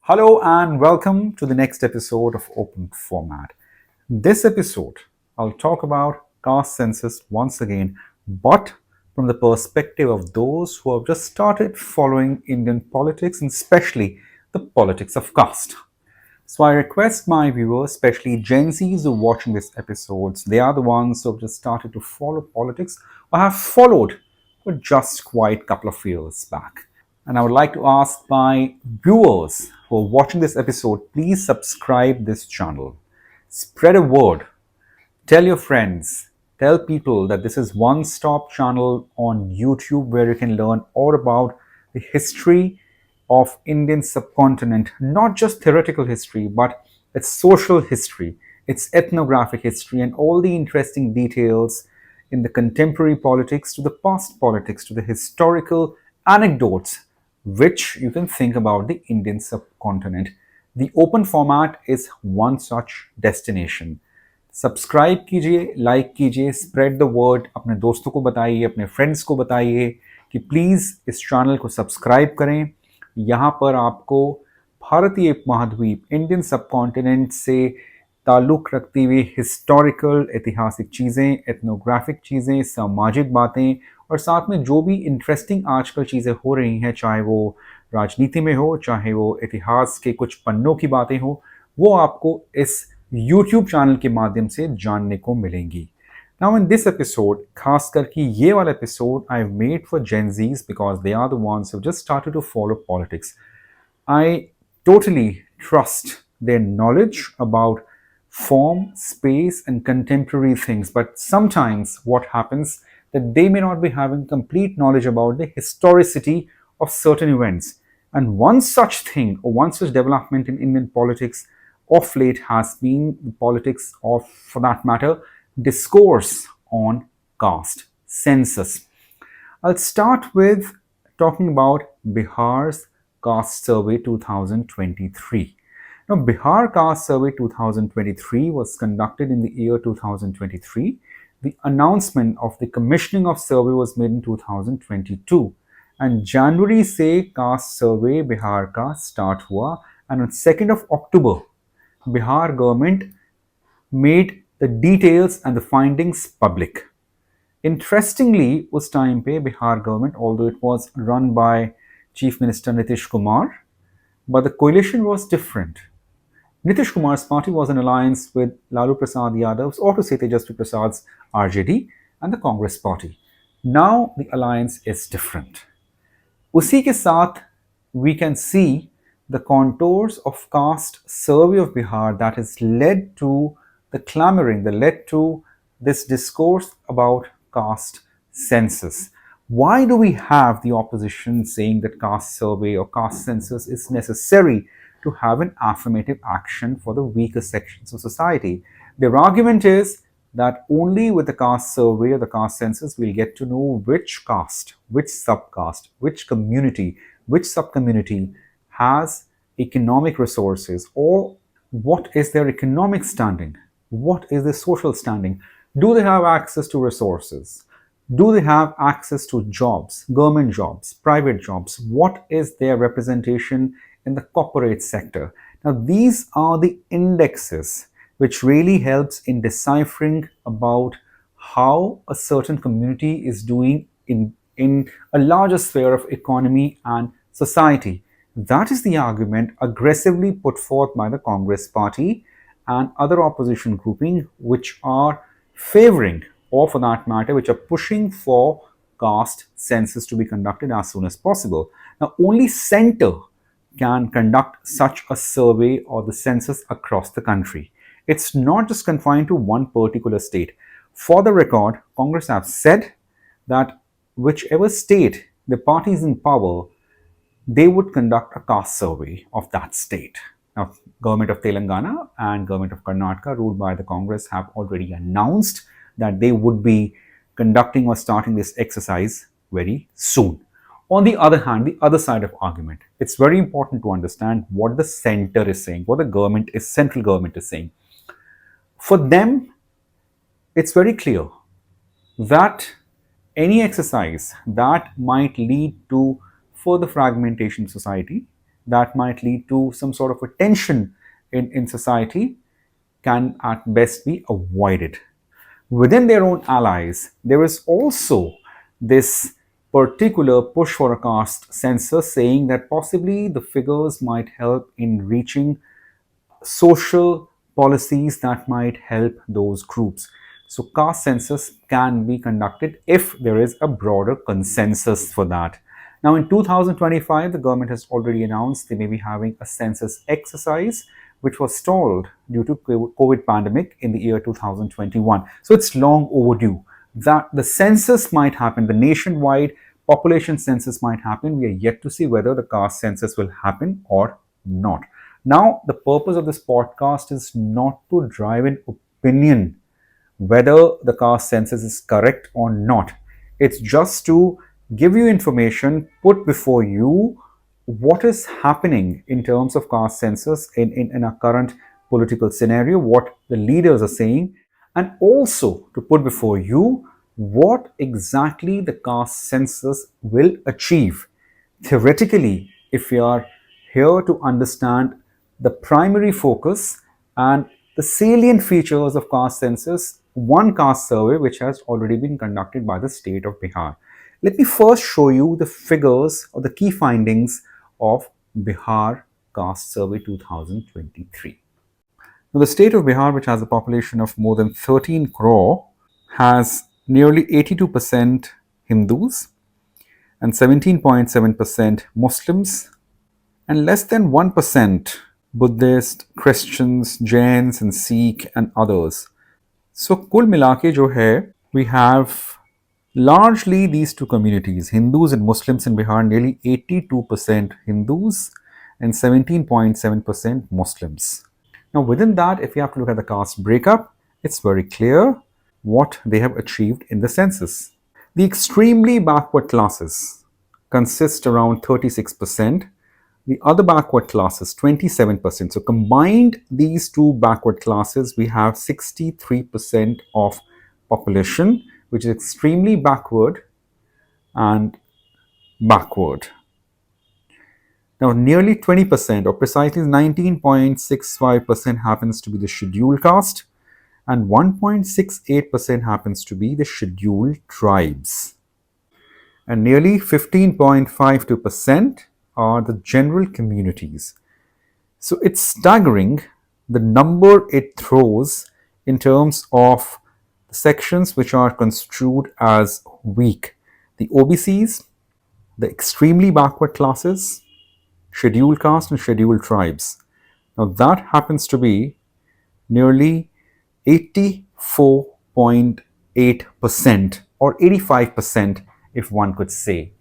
Hello and welcome to the next episode of Open Format. This episode, I'll talk about caste census once again, but from the perspective of those who have just started following Indian politics and especially the politics of caste. So I request my viewers, especially Gen Zs who are watching these episodes, they are the ones who have just started to follow politics or have followed for just quite a couple of years back. And I would like to ask my viewers who are watching this episode, please subscribe this channel. Spread a word. Tell your friends. Tell people that this is one-stop channel on YouTube where you can learn all about the history of Indian subcontinent, not just theoretical history, but its social history, its ethnographic history, and all the interesting details in the contemporary politics to the past politics to the historical anecdotes which you can think about the Indian subcontinent. The open format is one such destination. Subscribe कीजिए, like कीजिए, spread the word, अपने दोस्तों को बताइए, अपने friends को बताइए कि प्लीज़ इस चैनल को सब्सक्राइब करें। यहाँ पर आपको भारतीय महाद्वीप, इंडियन सबकॉन्टिनेंट से ताल्लुक़ रखती हुई हिस्टोरिकल, ऐतिहासिक चीज़ें, एथनोग्राफिक चीज़ें, सामाजिक बातें और साथ में जो भी इंटरेस्टिंग आजकल चीज़ें हो रही हैं, चाहे वो राजनीति में हो, चाहे वो इतिहास के कुछ पन्नों की बातें हो, वो आपको इस YouTube चैनल के माध्यम से जानने को मिलेंगी। Now in this episode, खास करके ये वाला episode I've made for Gen Zs because they are the ones who just started to follow politics. I totally trust their knowledge about form, space and contemporary things, but sometimes what happens that they may not be having complete knowledge about the historicity of certain events. And one such thing or one such development in Indian politics of late has been the politics of, for that matter, discourse on caste census. I'll start with talking about Bihar's Caste Survey 2023. Now, Bihar Caste Survey 2023 was conducted in the year 2023. The announcement of the commissioning of survey was made in 2022. And January से caste survey Bihar का start हुआ and on 2nd of October, Bihar government made the details and the findings public. Interestingly, उस time पे Bihar government, although it was run by Chief Minister Nitish Kumar, but the coalition was different. Nitish Kumar's party was in alliance with Lalu Prasad Yadav's, or to say Tejasvi Prasad's RJD and the Congress party. Now the alliance is different. उसी के साथ we can see the contours of caste survey of Bihar that has led to the clamoring, that led to this discourse about caste census. Why do we have the opposition saying that caste survey or caste census is necessary to have an affirmative action for the weaker sections of society? Their argument is that only with the caste survey or the caste census we'll get to know which caste, which subcaste, which community, which subcommunity has economic resources, or what is their economic standing, what is their social standing, do they have access to resources, do they have access to jobs, government jobs, private jobs, what is their representation in the corporate sector. Now these are the indexes which really helps in deciphering about how a certain community is doing in a larger sphere of economy and society. That is the argument aggressively put forth by the Congress party and other opposition grouping which are favoring, or for that matter, which are pushing for caste census to be conducted as soon as possible. Now, only center can conduct such a survey or the census across the country. It's not just confined to one particular state. For the record, Congress have said that whichever state the party is in power, they would conduct a caste survey of that state. Now, government of Telangana and government of Karnataka, ruled by the Congress, have already announced that they would be conducting or starting this exercise very soon. On the other hand, the other side of argument, it's very important to understand what the center is saying, what the government is, central government is saying. For them, it's very clear that any exercise that might lead to further fragmentation in society, that might lead to some sort of a tension in society can at best be avoided. Within their own allies, there is also this particular push for a caste census saying that possibly the figures might help in reaching social policies that might help those groups. So, caste census can be conducted if there is a broader consensus for that. Now, in 2025, the government has already announced they may be having a census exercise, which was stalled due to COVID pandemic in the year 2021. So, it's long overdue. That the census might happen, the nationwide population census might happen. We are yet to see whether the caste census will happen or not. Now, the purpose of this podcast is not to drive an opinion whether the caste census is correct or not. It's just to give you information, put before you what is happening in terms of caste census in our current political scenario, what the leaders are saying, and also to put before you what exactly the caste census will achieve. Theoretically, if we are here to understand the primary focus and the salient features of caste census, one caste survey which has already been conducted by the state of Bihar. Let me first show you the figures or the key findings of Bihar Caste Survey 2023. Now, the state of Bihar, which has a population of more than 13 crore, has nearly 82% Hindus and 17.7% Muslims and less than 1% Buddhist, Christians, Jains and Sikh and others. So कुल मिला के जो है, we have largely these two communities, Hindus and Muslims in Bihar, nearly 82% Hindus and 17.7% Muslims. Now within that, if you have to look at the caste breakup, it's very clear what they have achieved in the census. The extremely backward classes consist around 36%. The other backward classes, 27%. So combined these two backward classes, we have 63% of population, which is extremely backward and backward. Now nearly 20% or precisely 19.65% happens to be the scheduled caste and 1.68% happens to be the scheduled tribes. And nearly 15.52% are the general communities. So it's staggering the number it throws in terms of the sections which are construed as weak. The OBCs, the extremely backward classes, scheduled caste and scheduled tribes. Now that happens to be nearly 84.8% or 85% if one could say.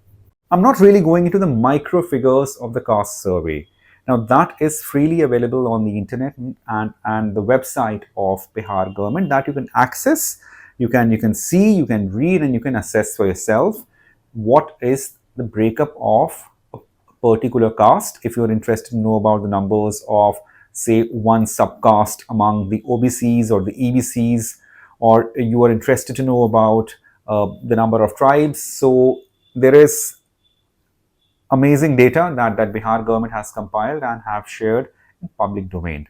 I'm not really going into the micro figures of the caste survey. Now that is freely available on the internet and the website of Bihar government that you can access. You can see, you can read and you can assess for yourself what is the breakup of a particular caste. If you're interested to know about the numbers of say one subcaste among the OBCs or the EBCs, or you are interested to know about the number of tribes. So there is amazing data that Bihar government has compiled and have shared in public domain.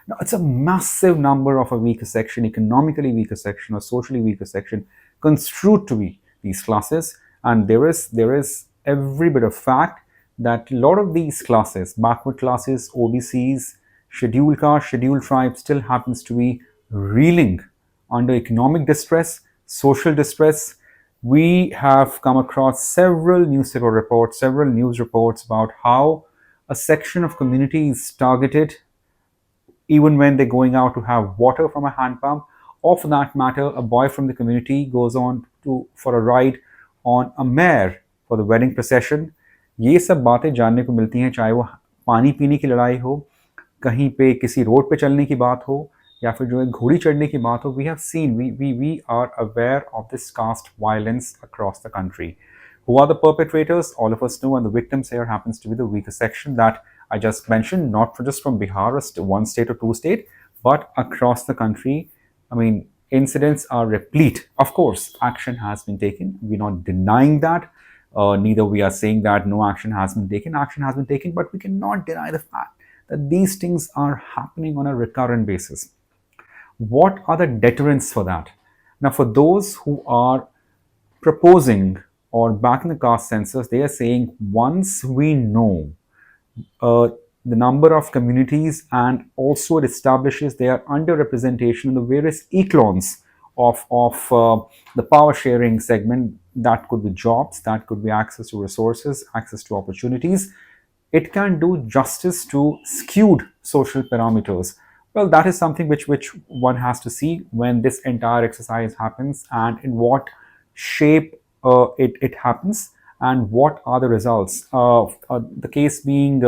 Now, it's a massive number of a weaker section, economically weaker section or socially weaker section construed to be these classes, and there is every bit of fact that a lot of these classes, backward classes, OBCs, scheduled caste, scheduled tribes, still happens to be reeling under economic distress, social distress. We have come across several newspaper reports, several news reports about how a section of community is targeted even when they're going out to have water from a hand pump, or for that matter, a boy from the community goes on for a ride on a mare for the wedding procession. ये सब बातें जानने को मिलती हैं, चाहे वो पानी पीने की लड़ाई हो, कहीं पे किसी रोड पे चलने की बात हो, या फिर जो है घोड़ी चढ़ने की बात हो. We have seen, we are aware of this caste violence across the country. Who are the perpetrators? All of us know, and the victims here happens to be the weaker section that I just mentioned, not just from Bihar or one state or two states, but across the country. I mean, incidents are replete. Of course, action has been taken. We're not denying that. Neither we are saying that no action has been taken. Action has been taken, but we cannot deny the fact that these things are happening on a recurrent basis. What are the deterrents for that? Now, for those who are proposing or backing the caste census, they are saying once we know uh, the number of communities, and also it establishes their underrepresentation in the various echelons of the power sharing segment. That could be jobs, that could be access to resources, access to opportunities. It can do justice to skewed social parameters. Well, that is something which one has to see when this entire exercise happens, and in what shape it happens, and what are the results. The case being,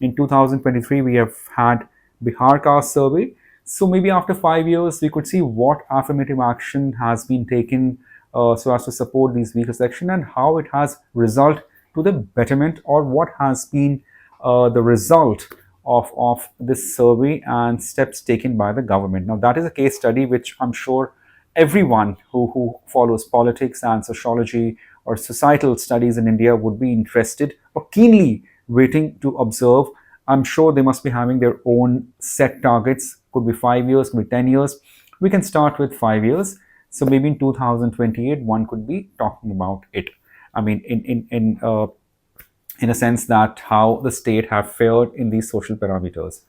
in 2023 we have had Bihar Caste Survey. So maybe after 5 years we could see what affirmative action has been taken so as to support these weaker section, and how it has resulted to the betterment, or what has been the result of this survey and steps taken by the government. Now, that is a case study which I'm sure everyone who follows politics and sociology or societal studies in India would be interested or keenly waiting to observe. I'm sure they must be having their own set targets, could be 5 years, could be 10 years. We can start with 5 years. So maybe in 2028, one could be talking about it. I mean, in a sense that how the state have fared in these social parameters.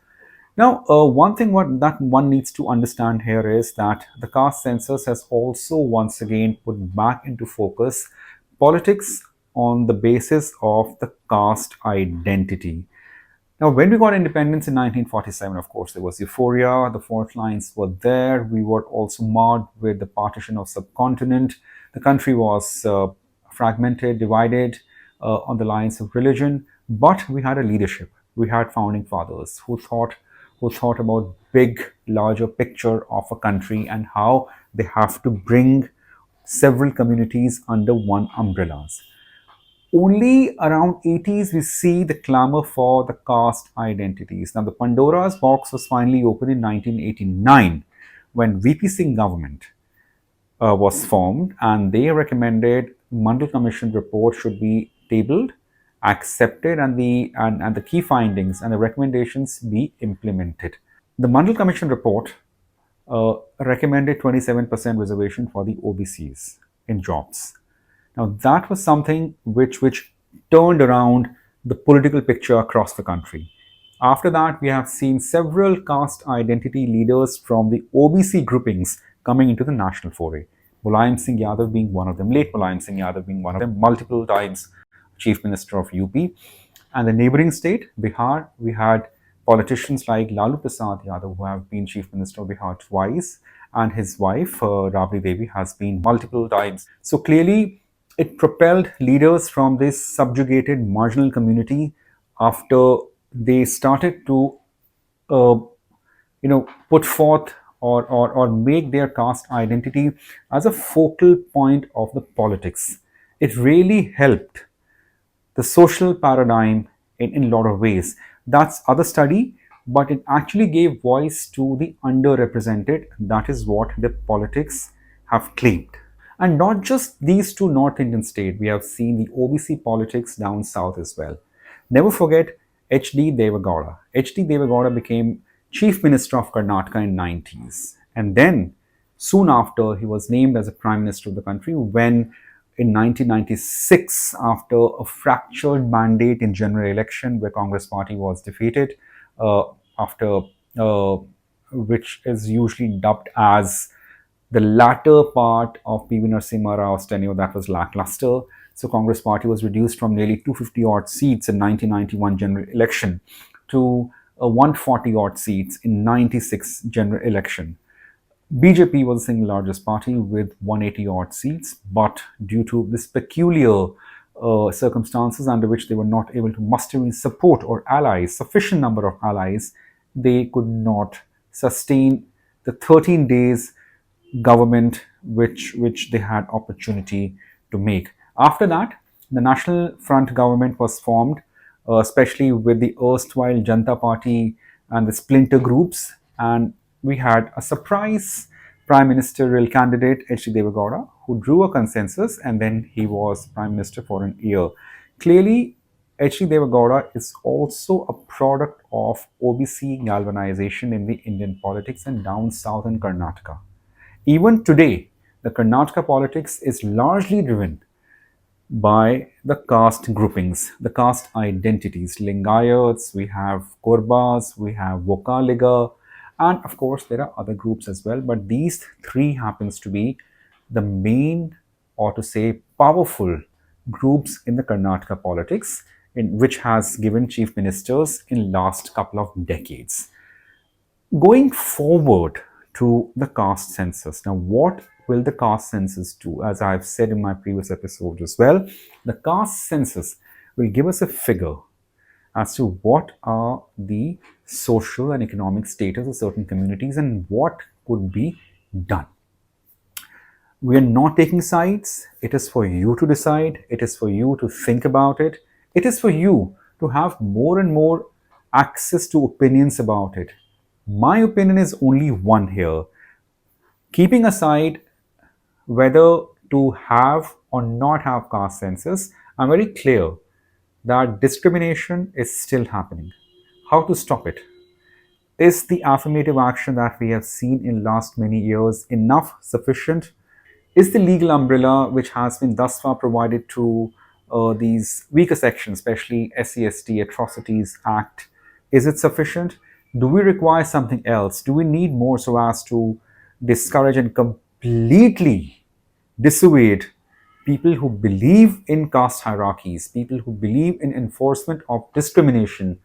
Now, one thing that one needs to understand here is that the caste census has also once again put back into focus politics on the basis of the caste identity. Now, when we got independence in 1947, of course, there was euphoria. The fault lines were there. We were also marred with the partition of subcontinent. The country was fragmented, divided on the lines of religion. But we had a leadership. We had founding fathers who thought about big, larger picture of a country and how they have to bring several communities under one umbrellas. Only around 80s we see the clamor for the caste identities. Now, the Pandora's box was finally opened in 1989 when VP Singh government was formed, and they recommended Mandal Commission report should be tabled, accepted, and the key findings and the recommendations be implemented. The Mandal Commission report recommended 27% reservation for the OBCs in jobs. Now, that was something which turned around the political picture across the country. After that, we have seen several caste identity leaders from the OBC groupings coming into the national foray. Mulayam Singh Yadav being one of them, late Mulayam Singh Yadav being one of them, multiple times Chief Minister of UP. And the neighboring state, Bihar, we had politicians like Lalu Prasad Yadav, who have been Chief Minister of Bihar twice, and his wife, Rabri Devi, has been multiple times. So clearly, it propelled leaders from this subjugated marginal community after they started to put forth or make their caste identity as a focal point of the politics. It really helped the social paradigm in a lot of ways. That's other study, but it actually gave voice to the underrepresented. That is what the politics have claimed. And not just these two North Indian states, we have seen the OBC politics down south as well. Never forget H.D. Devagowda. H.D. Devagowda became Chief Minister of Karnataka in 90s. And then, soon after, he was named as a Prime Minister of the country when in 1996, after a fractured mandate in general election where Congress party was defeated, after which is usually dubbed as the latter part of PV Narasimha Rao's tenure that was lackluster. So Congress party was reduced from nearly 250 odd seats in 1991 general election to 140 odd seats in 96 general election. BJP was the single largest party with 180 odd seats, but due to this peculiar circumstances under which they were not able to muster in support or allies, sufficient number of allies, they could not sustain the 13 days government which they had opportunity to make. After that, the National Front government was formed, especially with the erstwhile Janata Party and the splinter groups, and we had a surprise prime ministerial candidate H.D. Devagowda, who drew a consensus and then he was prime minister for an year. Clearly, H.D. Devagowda is also a product of OBC galvanization in the Indian politics and down south in Karnataka. Even today, the Karnataka politics is largely driven by the caste groupings, the caste identities. Lingayats, we have Korbas, we have Vokaliga, and of course there are other groups as well. But these three happens to be the main, or to say powerful, groups in the Karnataka politics, in which has given chief ministers in last couple of decades. Going forward to the caste census. Now, what will the caste census do? As I've said in my previous episode as well, the caste census will give us a figure as to what are the social and economic status of certain communities and what could be done. We are not taking sides. It is for you to decide. It is for you to think about it. It is for you to have more and more access to opinions about it. My opinion is only one here. Keeping aside whether to have or not have caste census, I'm very clear that discrimination is still happening. How to stop it? Is the affirmative action that we have seen in last many years enough, sufficient? Is the legal umbrella which has been thus far provided to these weaker sections, especially SC/ST Atrocities Act, is it sufficient? Do we require something else? Do we need more so as to discourage and completely dissuade people who believe in caste hierarchies, people who believe in enforcement of discrimination?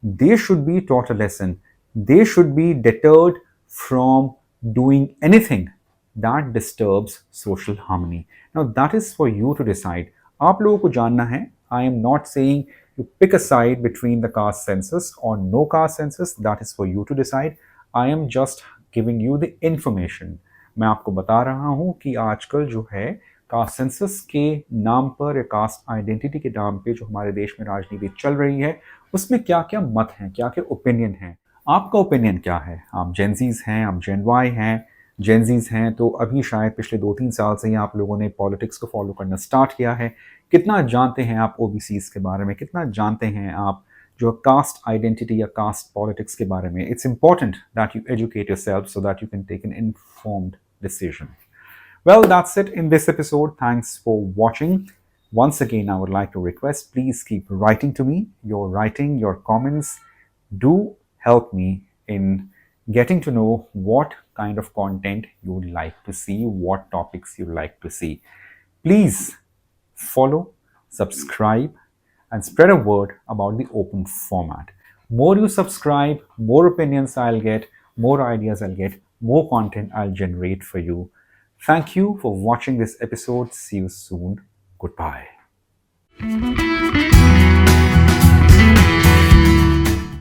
They should be taught a lesson. They should be deterred from doing anything that disturbs social harmony. Now, that is for you to decide. आप लोगों को जानना है. I am not saying you pick a side between the caste census or no caste census. That is for you to decide. I am just giving you the information. मैं आपको बता रहा हूँ कि आजकल जो है कास्ट सेंसस के नाम पर या कास्ट आइडेंटिटी के नाम पे जो हमारे देश में राजनीति चल रही है, उसमें क्या क्या मत हैं, क्या क्या ओपिनियन हैं. आपका ओपिनियन क्या है? आप जेनजीज हैं, आप जेन वाई हैं, जेनजीज हैं, तो अभी शायद पिछले 2-3 साल से ही आप लोगों ने पॉलिटिक्स को फॉलो करना स्टार्ट किया है. कितना जानते हैं आप ओबीसीज के बारे में? कितना जानते हैं आप जो कास्ट आइडेंटिटी या कास्ट पॉलिटिक्स के बारे में? It's important that you educate yourself so that you can take an informed decision. Well, that's it in this episode. Thanks for watching. Once again, I would like to request, please keep writing to me. Your writing, your comments do help me in getting to know what kind of content you would like to see, what topics you like to see. Please follow, subscribe, and spread a word about the open format. More you subscribe, more opinions I'll get, more ideas I'll get, more content I'll generate for you. Thank you for watching this episode. See you soon. Goodbye.